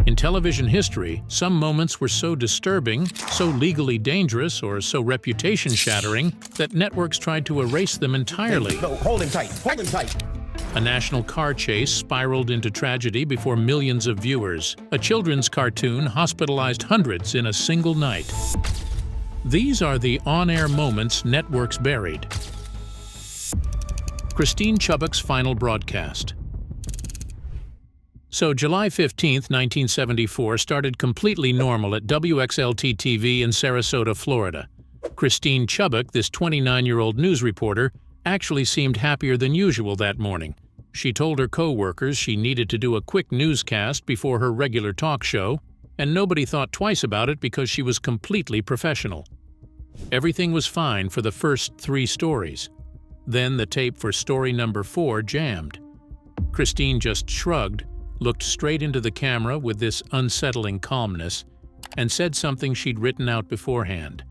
In television history, some moments were so disturbing, so legally dangerous, or so reputation-shattering that networks tried to erase them entirely. No, hold him tight. Hold him tight. A national car chase spiraled into tragedy before millions of viewers. A children's cartoon hospitalized hundreds in a single night. These are the on-air moments networks buried. Christine Chubbuck's final broadcast. So July 15, 1974 started completely normal at WXLT-TV in Sarasota, Florida. Christine Chubbuck, this 29-year-old news reporter, actually seemed happier than usual that morning. She told her co-workers she needed to do a quick newscast before her regular talk show, and nobody thought twice about it because she was completely professional. Everything was fine for the first 3 stories. Then the tape for story number 4 jammed. Christine just shrugged, looked straight into the camera with this unsettling calmness, and said something she'd written out beforehand.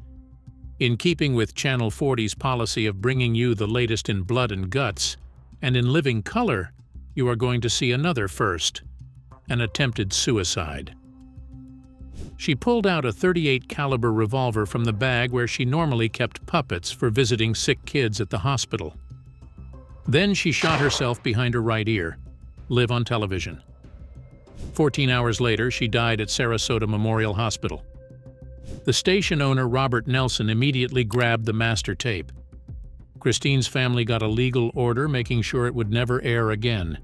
In keeping with Channel 40's policy of bringing you the latest in blood and guts, and in living color, you are going to see another first: an attempted suicide. She pulled out a .38 caliber revolver from the bag where she normally kept puppets for visiting sick kids at the hospital. Then she shot herself behind her right ear. Live on television. 14 hours later, she died at Sarasota Memorial Hospital. The station owner, Robert Nelson, immediately grabbed the master tape. Christine's family got a legal order making sure it would never air again.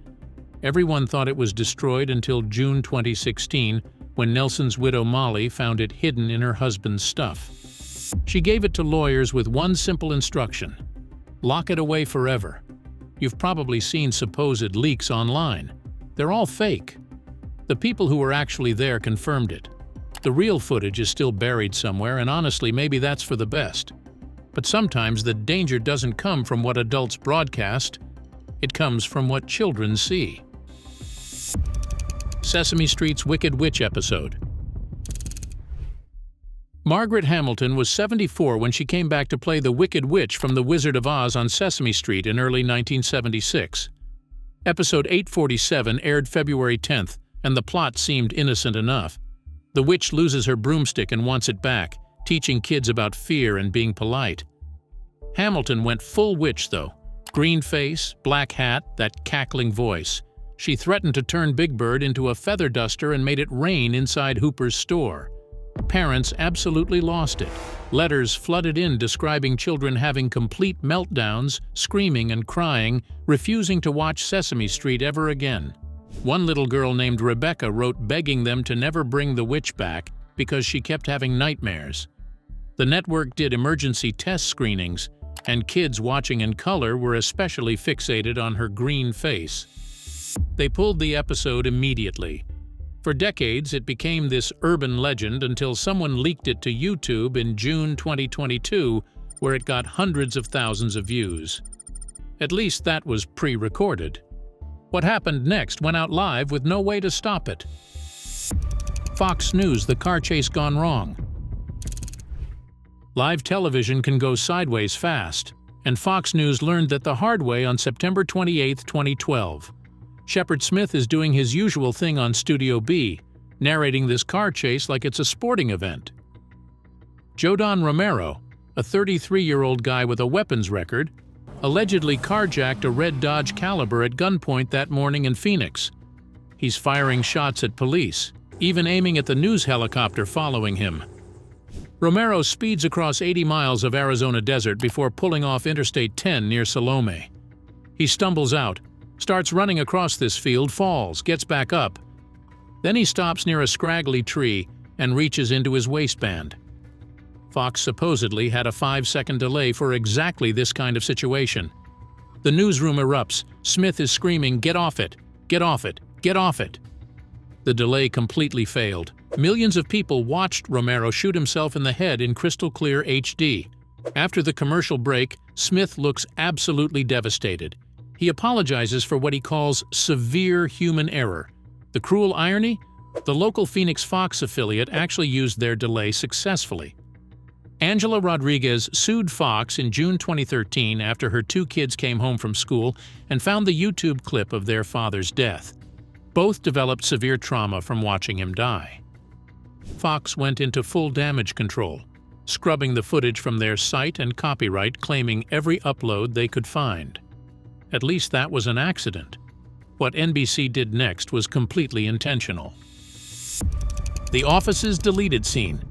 Everyone thought it was destroyed until June 2016, when Nelson's widow Molly found it hidden in her husband's stuff. She gave it to lawyers with one simple instruction: lock it away forever. You've probably seen supposed leaks online. They're all fake. The people who were actually there confirmed it. The real footage is still buried somewhere, and honestly, maybe that's for the best. But sometimes the danger doesn't come from what adults broadcast. It comes from what children see. Sesame Street's Wicked Witch episode. Margaret Hamilton was 74 when she came back to play the Wicked Witch from The Wizard of Oz on Sesame Street in early 1976. Episode 847 aired February 10th, and the plot seemed innocent enough. The witch loses her broomstick and wants it back, teaching kids about fear and being polite. Hamilton went full witch, though. Green face, black hat, that cackling voice. She threatened to turn Big Bird into a feather duster and made it rain inside Hooper's store. Parents absolutely lost it. Letters flooded in describing children having complete meltdowns, screaming and crying, refusing to watch Sesame Street ever again. One little girl named Rebecca wrote begging them to never bring the witch back because she kept having nightmares. The network did emergency test screenings, and kids watching in color were especially fixated on her green face. They pulled the episode immediately. For decades, it became this urban legend until someone leaked it to YouTube in June 2022, where it got hundreds of thousands of views. At least that was pre-recorded. What happened next went out live with no way to stop it. Fox News: the car chase gone wrong. Live television can go sideways fast, and Fox News learned that the hard way on September 28, 2012. Shepard Smith is doing his usual thing on Studio B, narrating this car chase like it's a sporting event. Jodan Romero, a 33-year-old guy with a weapons record, allegedly carjacked a red Dodge Caliber at gunpoint that morning in Phoenix. He's firing shots at police, even aiming at the news helicopter following him. Romero speeds across 80 miles of Arizona desert before pulling off Interstate 10 near Salome. He stumbles out, starts running across this field, falls, gets back up. Then he stops near a scraggly tree and reaches into his waistband. Fox supposedly had a 5-second delay for exactly this kind of situation. The newsroom erupts. Smith is screaming, "Get off it! Get off it! Get off it!" The delay completely failed. Millions of people watched Romero shoot himself in the head in crystal clear HD. After the commercial break, Smith looks absolutely devastated. He apologizes for what he calls severe human error. The cruel irony? The local Phoenix Fox affiliate actually used their delay successfully. Angela Rodriguez sued Fox in June 2013 after her 2 kids came home from school and found the YouTube clip of their father's death. Both developed severe trauma from watching him die. Fox went into full damage control, scrubbing the footage from their site and copyright, claiming every upload they could find. At least that was an accident. What NBC did next was completely intentional. The Office's deleted scene.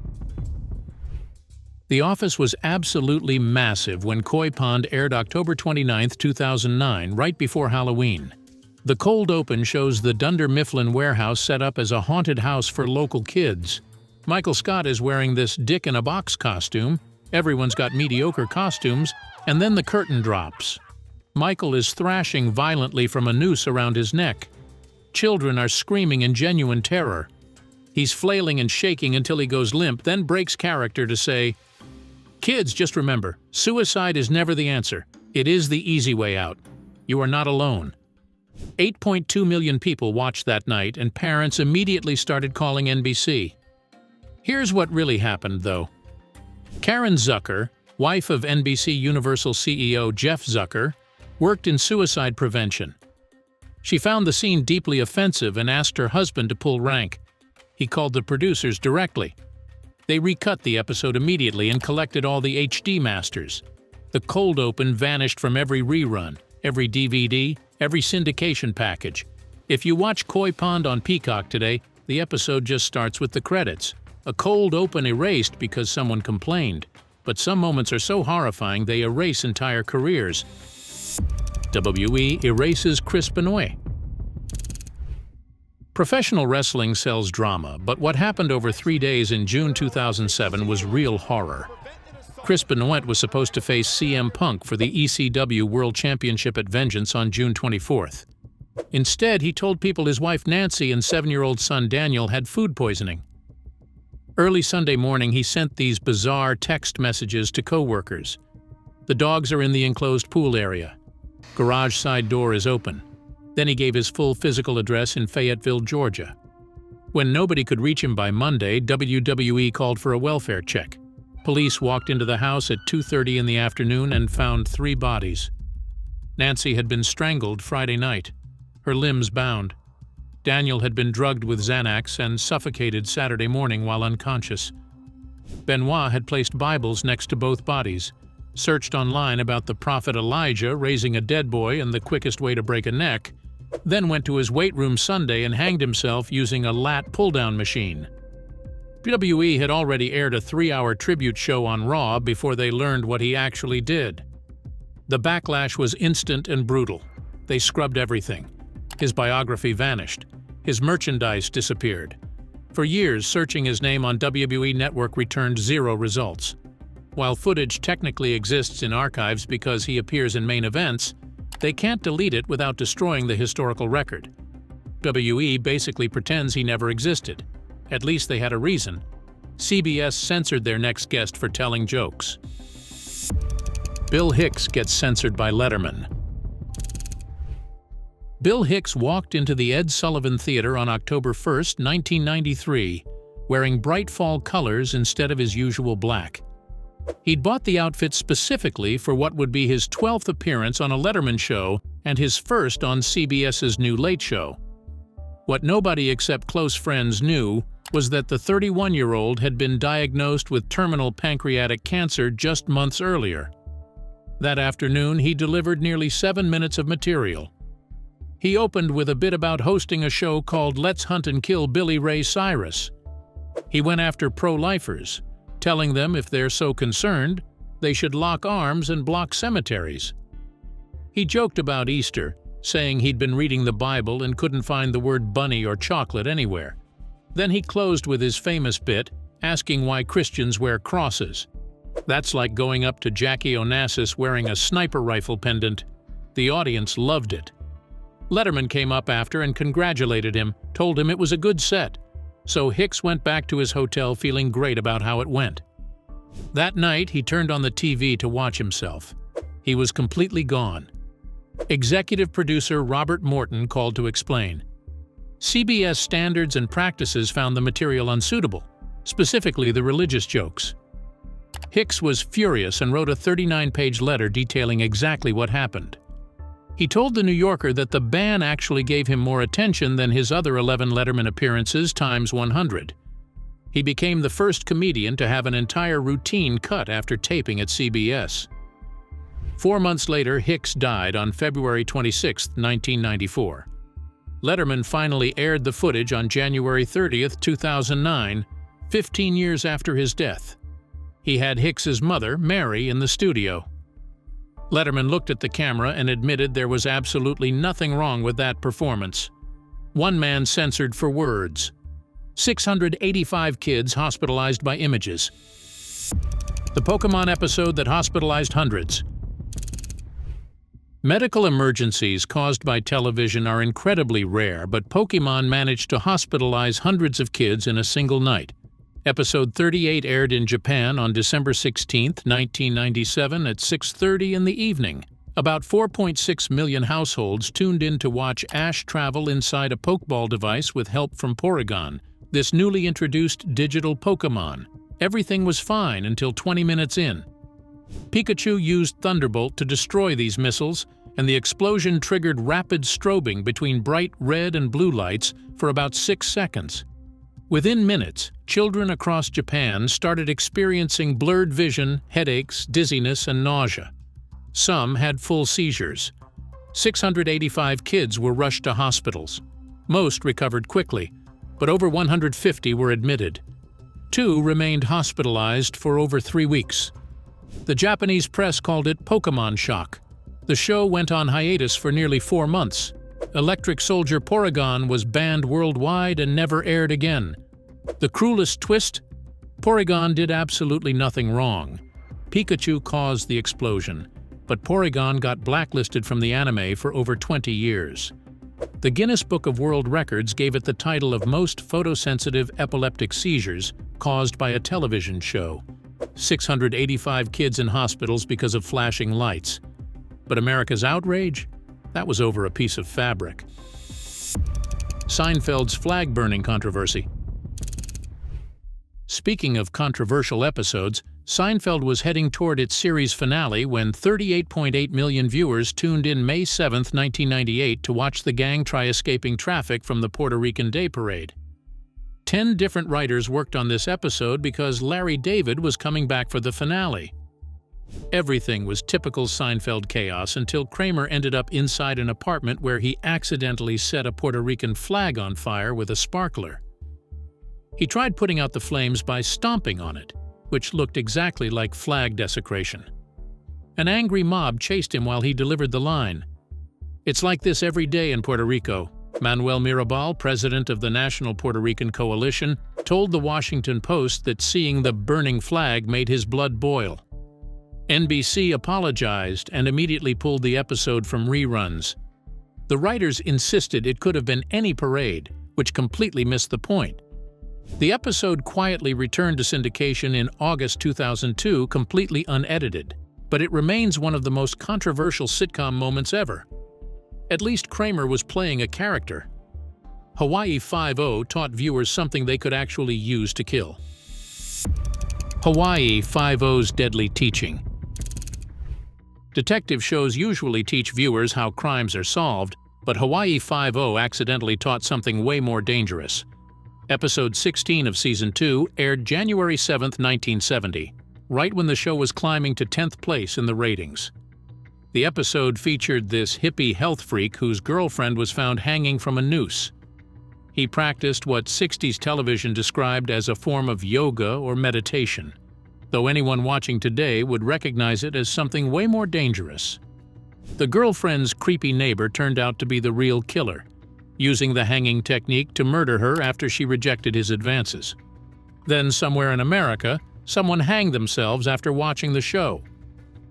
The Office was absolutely massive when Koi Pond aired October 29, 2009, right before Halloween. The cold open shows the Dunder Mifflin warehouse set up as a haunted house for local kids. Michael Scott is wearing this dick-in-a-box costume, everyone's got mediocre costumes, and then the curtain drops. Michael is thrashing violently from a noose around his neck. Children are screaming in genuine terror. He's flailing and shaking until he goes limp, then breaks character to say, "Kids, just remember, suicide is never the answer. It is the easy way out. You are not alone." 8.2 million people watched that night, and parents immediately started calling NBC. Here's what really happened, though. Karen Zucker, wife of NBC Universal CEO Jeff Zucker, worked in suicide prevention. She found the scene deeply offensive and asked her husband to pull rank. He called the producers directly. They recut the episode immediately and collected all the HD masters. The cold open vanished from every rerun, every DVD, every syndication package. If you watch Koi Pond on Peacock today, the episode just starts with the credits. A cold open erased because someone complained. But some moments are so horrifying they erase entire careers. WWE erases Chris Benoit. Professional wrestling sells drama, but what happened over 3 days in June 2007 was real horror. Chris Benoit was supposed to face CM Punk for the ECW World Championship at Vengeance on June 24th. Instead, he told people his wife Nancy and 7-year-old son Daniel had food poisoning. Early Sunday morning, he sent these bizarre text messages to co-workers. "The dogs are in the enclosed pool area. Garage side door is open." Then he gave his full physical address in Fayetteville, Georgia. When nobody could reach him by Monday, WWE called for a welfare check. Police walked into the house at 2:30 in the afternoon and found 3 bodies. Nancy had been strangled Friday night, her limbs bound. Daniel had been drugged with Xanax and suffocated Saturday morning while unconscious. Benoit had placed Bibles next to both bodies, searched online about the prophet Elijah raising a dead boy and the quickest way to break a neck, then went to his weight room Sunday and hanged himself using a lat pull-down machine. WWE had already aired a 3-hour tribute show on Raw before they learned what he actually did. The backlash was instant and brutal. They scrubbed everything. His biography vanished. His merchandise disappeared. For years, searching his name on WWE Network returned 0 results. While footage technically exists in archives because he appears in main events, they can't delete it without destroying the historical record. WWE basically pretends he never existed. At least they had a reason. CBS censored their next guest for telling jokes. Bill Hicks gets censored by Letterman. Bill Hicks walked into the Ed Sullivan Theater on October 1, 1993, wearing bright fall colors instead of his usual black. He'd bought the outfit specifically for what would be his 12th appearance on a Letterman show and his first on CBS's new Late Show. What nobody except close friends knew was that the 31-year-old had been diagnosed with terminal pancreatic cancer just months earlier. That afternoon, he delivered nearly 7 minutes of material. He opened with a bit about hosting a show called Let's Hunt and Kill Billy Ray Cyrus. He went after pro-lifers, telling them if they're so concerned, they should lock arms and block cemeteries. He joked about Easter, saying he'd been reading the Bible and couldn't find the word bunny or chocolate anywhere. Then he closed with his famous bit, asking why Christians wear crosses. That's like going up to Jackie Onassis wearing a sniper rifle pendant. The audience loved it. Letterman came up after and congratulated him, told him it was a good set. So Hicks went back to his hotel feeling great about how it went. That night, he turned on the TV to watch himself. He was completely gone. Executive producer Robert Morton called to explain. CBS standards and practices found the material unsuitable, specifically the religious jokes. Hicks was furious and wrote a 39-page letter detailing exactly what happened. He told The New Yorker that the ban actually gave him more attention than his other 11 Letterman appearances times 100. He became the first comedian to have an entire routine cut after taping at CBS. 4 months later, Hicks died on February 26, 1994. Letterman finally aired the footage on January 30, 2009, 15 years after his death. He had Hicks's mother, Mary, in the studio. Letterman looked at the camera and admitted there was absolutely nothing wrong with that performance. One man censored for words. 685 kids hospitalized by images. The Pokémon episode that hospitalized hundreds. Medical emergencies caused by television are incredibly rare, but Pokémon managed to hospitalize hundreds of kids in a single night. Episode 38 aired in Japan on December 16, 1997 at 6:30 in the evening. About 4.6 million households tuned in to watch Ash travel inside a Pokeball device with help from Porygon, this newly introduced digital Pokémon. Everything was fine until 20 minutes in. Pikachu used Thunderbolt to destroy these missiles, and the explosion triggered rapid strobing between bright red and blue lights for about 6 seconds. Within minutes, children across Japan started experiencing blurred vision, headaches, dizziness, and nausea. Some had full seizures. 685 kids were rushed to hospitals. Most recovered quickly, but over 150 were admitted. 2 remained hospitalized for over 3 weeks. The Japanese press called it Pokémon shock. The show went on hiatus for nearly 4 months. Electric Soldier Porygon was banned worldwide and never aired again. The cruelest twist? Porygon did absolutely nothing wrong. Pikachu caused the explosion, but Porygon got blacklisted from the anime for over 20 years. The Guinness Book of World Records gave it the title of most photosensitive epileptic seizures caused by a television show. 685 kids in hospitals because of flashing lights. But America's outrage? That was over a piece of fabric. Seinfeld's flag-burning controversy. Speaking of controversial episodes, Seinfeld was heading toward its series finale when 38.8 million viewers tuned in May 7, 1998 to watch the gang try escaping traffic from the Puerto Rican Day Parade. 10 different writers worked on this episode because Larry David was coming back for the finale. Everything was typical Seinfeld chaos until Kramer ended up inside an apartment where he accidentally set a Puerto Rican flag on fire with a sparkler. He tried putting out the flames by stomping on it, which looked exactly like flag desecration. An angry mob chased him while he delivered the line. "It's like this every day in Puerto Rico," Manuel Mirabal, president of the National Puerto Rican Coalition, told the Washington Post that seeing the burning flag made his blood boil. NBC apologized and immediately pulled the episode from reruns. The writers insisted it could have been any parade, which completely missed the point. The episode quietly returned to syndication in August 2002, completely unedited, but it remains one of the most controversial sitcom moments ever. At least Kramer was playing a character. Hawaii Five-0 taught viewers something they could actually use to kill. Hawaii Five-0's deadly teaching. Detective shows usually teach viewers how crimes are solved, but Hawaii Five-0 accidentally taught something way more dangerous. Episode 16 of Season 2 aired January 7, 1970, right when the show was climbing to 10th place in the ratings. The episode featured this hippie health freak whose girlfriend was found hanging from a noose. He practiced what 60s television described as a form of yoga or meditation, though anyone watching today would recognize it as something way more dangerous. The girlfriend's creepy neighbor turned out to be the real killer, using the hanging technique to murder her after she rejected his advances. Then, somewhere in America, someone hanged themselves after watching the show.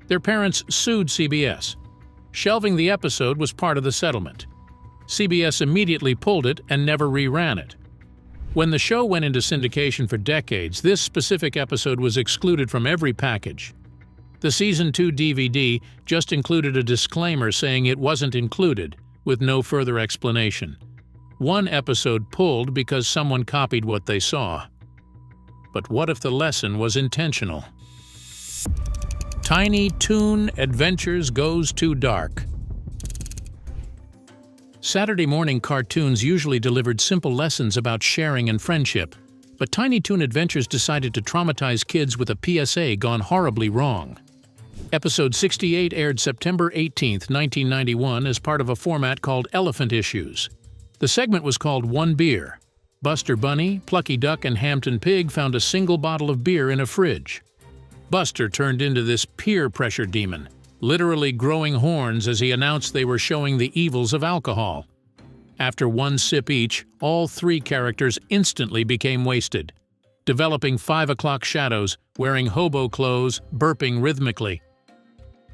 Their parents sued CBS. Shelving the episode was part of the settlement. CBS immediately pulled it and never reran it. When the show went into syndication for decades, this specific episode was excluded from every package. The Season 2 DVD just included a disclaimer saying it wasn't included, with no further explanation. One episode pulled because someone copied what they saw. But what if the lesson was intentional? Tiny Toon Adventures Goes Too Dark. Saturday morning cartoons usually delivered simple lessons about sharing and friendship, but Tiny Toon Adventures decided to traumatize kids with a PSA gone horribly wrong. Episode 68 aired September 18, 1991 as part of a format called Elephant Issues. The segment was called One Beer. Buster Bunny, Plucky Duck, and Hampton Pig found a single bottle of beer in a fridge. Buster turned into this peer pressure demon, literally growing horns as he announced they were showing the evils of alcohol. After one sip each, all three characters instantly became wasted, developing 5 o'clock shadows, wearing hobo clothes, burping rhythmically.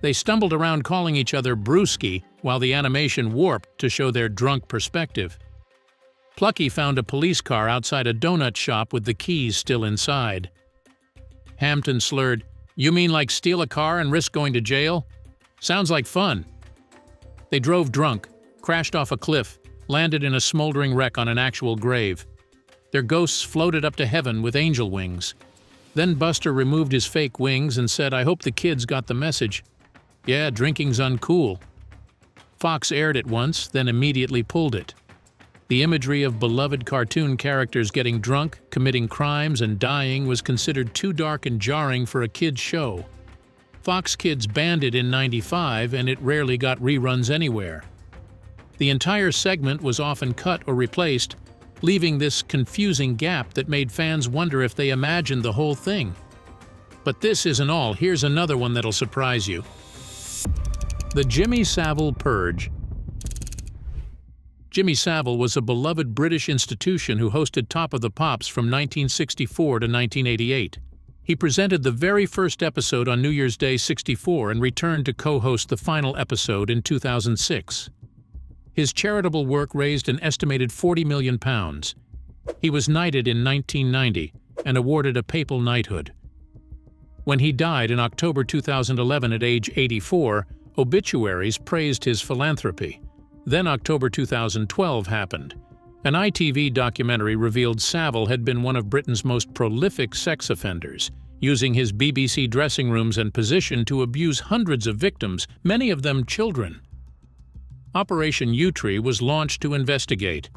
They stumbled around calling each other Brewski while the animation warped to show their drunk perspective. Plucky found a police car outside a donut shop with the keys still inside. Hampton slurred, "You mean like steal a car and risk going to jail? Sounds like fun." They drove drunk, crashed off a cliff, landed in a smoldering wreck on an actual grave. Their ghosts floated up to heaven with angel wings. Then Buster removed his fake wings and said, "I hope the kids got the message. Yeah, drinking's uncool." Fox aired it once, then immediately pulled it. The imagery of beloved cartoon characters getting drunk, committing crimes, and dying was considered too dark and jarring for a kids' show. Fox Kids banned it in '95, and it rarely got reruns anywhere. The entire segment was often cut or replaced, leaving this confusing gap that made fans wonder if they imagined the whole thing. But this isn't all. Here's another one that'll surprise you. The Jimmy Savile Purge. Jimmy Savile was a beloved British institution who hosted Top of the Pops from 1964 to 1988. He presented the very first episode on New Year's Day '64 and returned to co-host the final episode in 2006. His charitable work raised an estimated £40 million. He was knighted in 1990 and awarded a papal knighthood. When he died in October 2011 at age 84, obituaries praised his philanthropy. Then October 2012 happened. An ITV documentary revealed Savile had been one of Britain's most prolific sex offenders, using his BBC dressing rooms and position to abuse hundreds of victims, many of them children. Operation Yewtree was launched to investigate.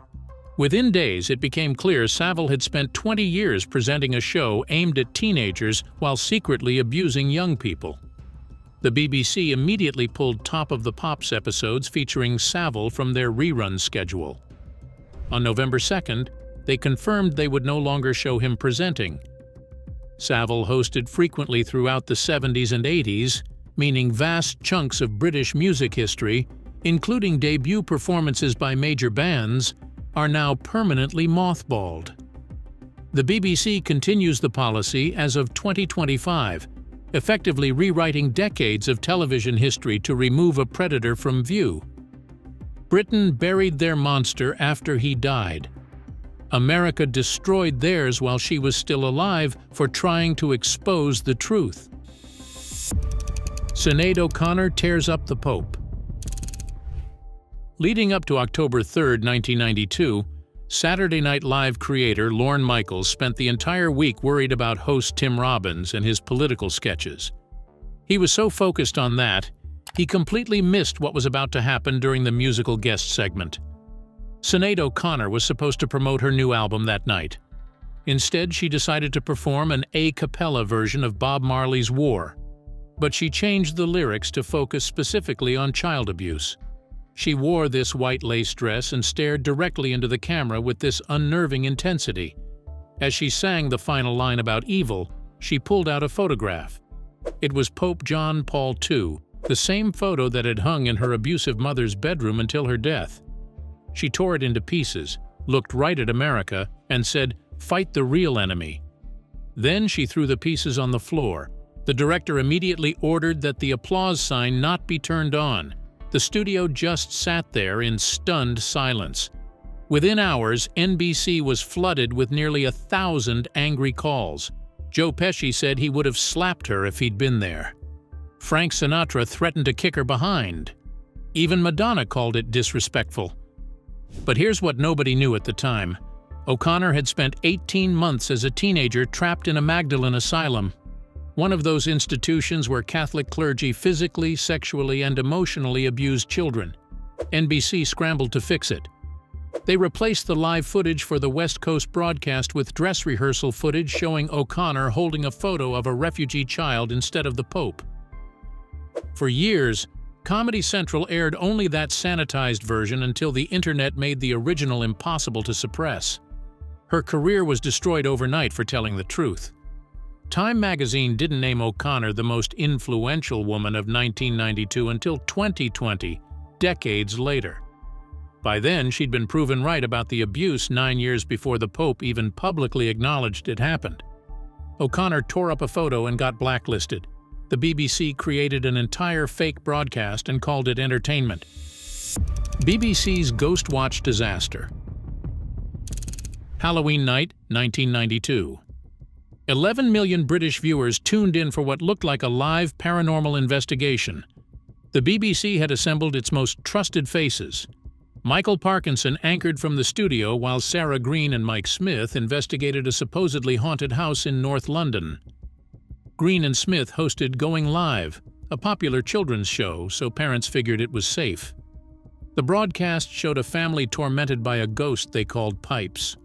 Within days, it became clear Savile had spent 20 years presenting a show aimed at teenagers while secretly abusing young people. The BBC immediately pulled Top of the Pops episodes featuring Savile from their rerun schedule. On November 2nd, they confirmed they would no longer show him presenting. Savile hosted frequently throughout the 70s and 80s, meaning vast chunks of British music history, including debut performances by major bands, are now permanently mothballed. The BBC continues the policy as of 2025, effectively rewriting decades of television history to remove a predator from view. Britain buried their monster after he died. America destroyed theirs while she was still alive for trying to expose the truth. Sinead O'Connor tears up the Pope. Leading up to October 3, 1992, Saturday Night Live creator Lorne Michaels spent the entire week worried about host Tim Robbins and his political sketches. He was so focused on that, he completely missed what was about to happen during the musical guest segment. Sinead O'Connor was supposed to promote her new album that night. Instead, she decided to perform an a cappella version of Bob Marley's War. But she changed the lyrics to focus specifically on child abuse. She wore this white lace dress and stared directly into the camera with this unnerving intensity. As she sang the final line about evil, she pulled out a photograph. It was Pope John Paul II, the same photo that had hung in her abusive mother's bedroom until her death. She tore it into pieces, looked right at America, and said, "Fight the real enemy." Then she threw the pieces on the floor. The director immediately ordered that the applause sign not be turned on. The studio just sat there in stunned silence. Within hours, NBC was flooded with nearly 1,000 angry calls. Joe Pesci said he would have slapped her if he'd been there. Frank Sinatra threatened to kick her behind. Even Madonna called it disrespectful. But here's what nobody knew at the time. O'Connor had spent 18 months as a teenager trapped in a Magdalene asylum, one of those institutions where Catholic clergy physically, sexually, and emotionally abused children. NBC scrambled to fix it. They replaced the live footage for the West Coast broadcast with dress rehearsal footage showing O'Connor holding a photo of a refugee child instead of the Pope. For years, Comedy Central aired only that sanitized version until the internet made the original impossible to suppress. Her career was destroyed overnight for telling the truth. Time magazine didn't name O'Connor the most influential woman of 1992 until 2020, decades later. By then, she'd been proven right about the abuse 9 years before the Pope even publicly acknowledged it happened. O'Connor tore up a photo and got blacklisted. The BBC created an entire fake broadcast and called it entertainment. BBC's Ghostwatch disaster. Halloween night, 1992. 11 million British viewers tuned in for what looked like a live paranormal investigation. The BBC had assembled its most trusted faces. Michael Parkinson anchored from the studio while Sarah Green and Mike Smith investigated a supposedly haunted house in North London. Green and Smith hosted Going Live, a popular children's show, so parents figured it was safe. The broadcast showed a family tormented by a ghost they called Pipes.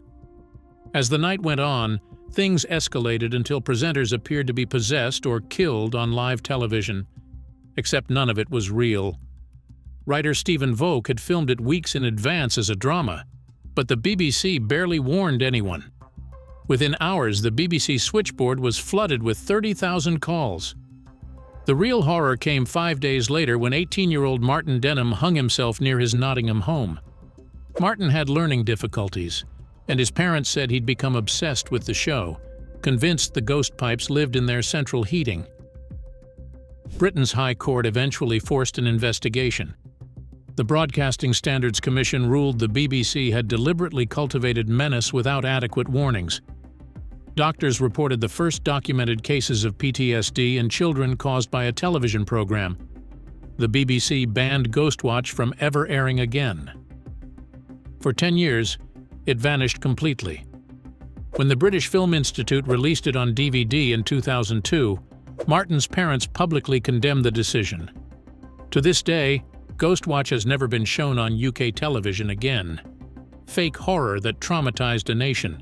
As the night went on, things escalated until presenters appeared to be possessed or killed on live television. Except none of it was real. Writer Stephen Volk had filmed it weeks in advance as a drama, but the BBC barely warned anyone. Within hours, the BBC switchboard was flooded with 30,000 calls. The real horror came 5 days later when 18-year-old Martin Denham hung himself near his Nottingham home. Martin had learning difficulties, and his parents said he'd become obsessed with the show, convinced the ghost pipes lived in their central heating. Britain's High Court eventually forced an investigation. The Broadcasting Standards Commission ruled the BBC had deliberately cultivated menace without adequate warnings. Doctors reported the first documented cases of PTSD in children caused by a television program. The BBC banned Ghostwatch from ever airing again. For 10 years, it vanished completely. When the British Film Institute released it on DVD in 2002, Martin's parents publicly condemned the decision. To this day, Ghostwatch has never been shown on UK television again. Fake horror that traumatized a nation.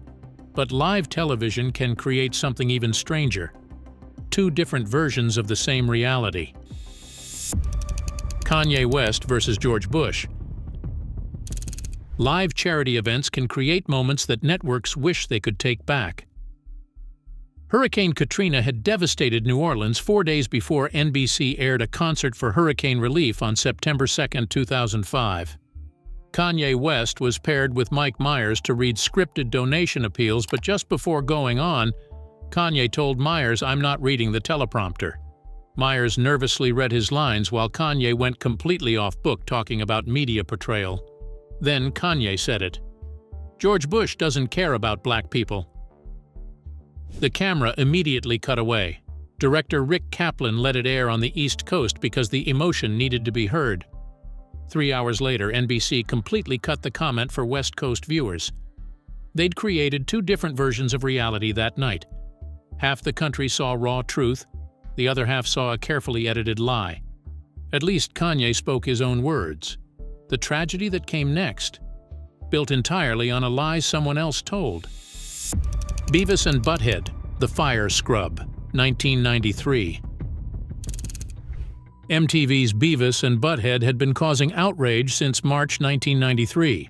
But live television can create something even stranger. Two different versions of the same reality. Kanye West versus George Bush. Live charity events can create moments that networks wish they could take back. Hurricane Katrina had devastated New Orleans 4 days before NBC aired a concert for hurricane relief on September 2, 2005. Kanye West was paired with Mike Myers to read scripted donation appeals, but just before going on, Kanye told Myers, "I'm not reading the teleprompter." Myers nervously read his lines while Kanye went completely off-book talking about media portrayal. Then Kanye said it. "George Bush doesn't care about black people." The camera immediately cut away. Director Rick Kaplan let it air on the East Coast because the emotion needed to be heard. 3 hours later, NBC completely cut the comment for West Coast viewers. They'd created two different versions of reality that night. Half the country saw raw truth, the other half saw a carefully edited lie. At least Kanye spoke his own words. The tragedy that came next, built entirely on a lie someone else told. Beavis and Butthead, The Fire Scrub, 1993. MTV's Beavis and Butthead had been causing outrage since March 1993,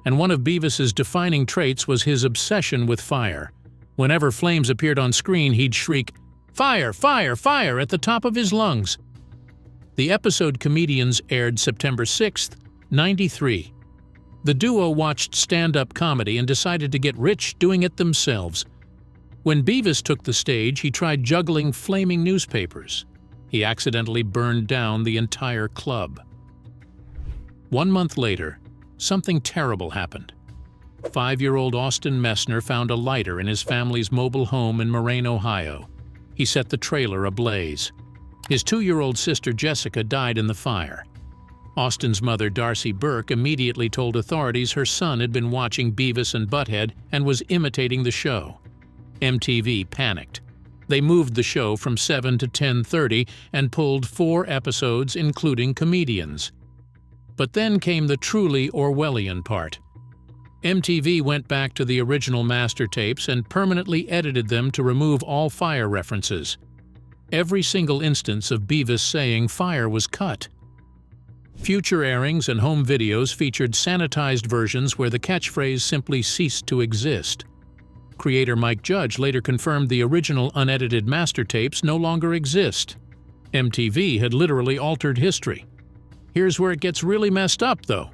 and one of Beavis's defining traits was his obsession with fire. Whenever flames appeared on screen, he'd shriek, "Fire! Fire! Fire!" at the top of his lungs. The episode Comedians aired September 6, 1993. The duo watched stand-up comedy and decided to get rich doing it themselves. When Beavis took the stage, he tried juggling flaming newspapers. He accidentally burned down the entire club. 1 month later, something terrible happened. 5-year-old Austin Messner found a lighter in his family's mobile home in Moraine, Ohio. He set the trailer ablaze. His 2-year-old sister Jessica died in the fire. Austin's mother, Darcy Burke, immediately told authorities her son had been watching Beavis and Butthead and was imitating the show. MTV panicked. They moved the show from 7 to 10:30 and pulled 4 episodes, including Comedians. But then came the truly Orwellian part. MTV went back to the original master tapes and permanently edited them to remove all fire references. Every single instance of Beavis saying fire was cut. Future airings and home videos featured sanitized versions where the catchphrase simply ceased to exist. Creator Mike Judge later confirmed the original unedited master tapes no longer exist. MTV had literally altered history. Here's where it gets really messed up, though.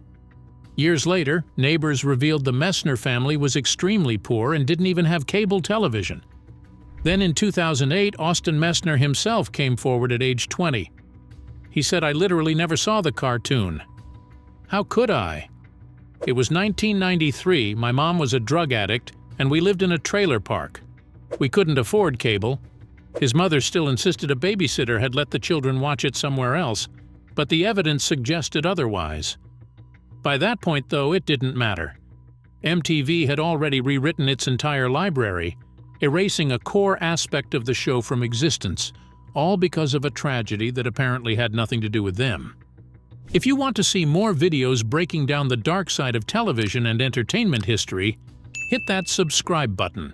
Years later, neighbors revealed the Messner family was extremely poor and didn't even have cable television. Then in 2008, Austin Messner himself came forward at age 20. He said, "I literally never saw the cartoon. How could I? It was 1993, my mom was a drug addict, and we lived in a trailer park. We couldn't afford cable. His mother still insisted a babysitter had let the children watch it somewhere else, but the evidence suggested otherwise." By that point, though, it didn't matter. MTV had already rewritten its entire library, erasing a core aspect of the show from existence, all because of a tragedy that apparently had nothing to do with them. If you want to see more videos breaking down the dark side of television and entertainment history, hit that subscribe button.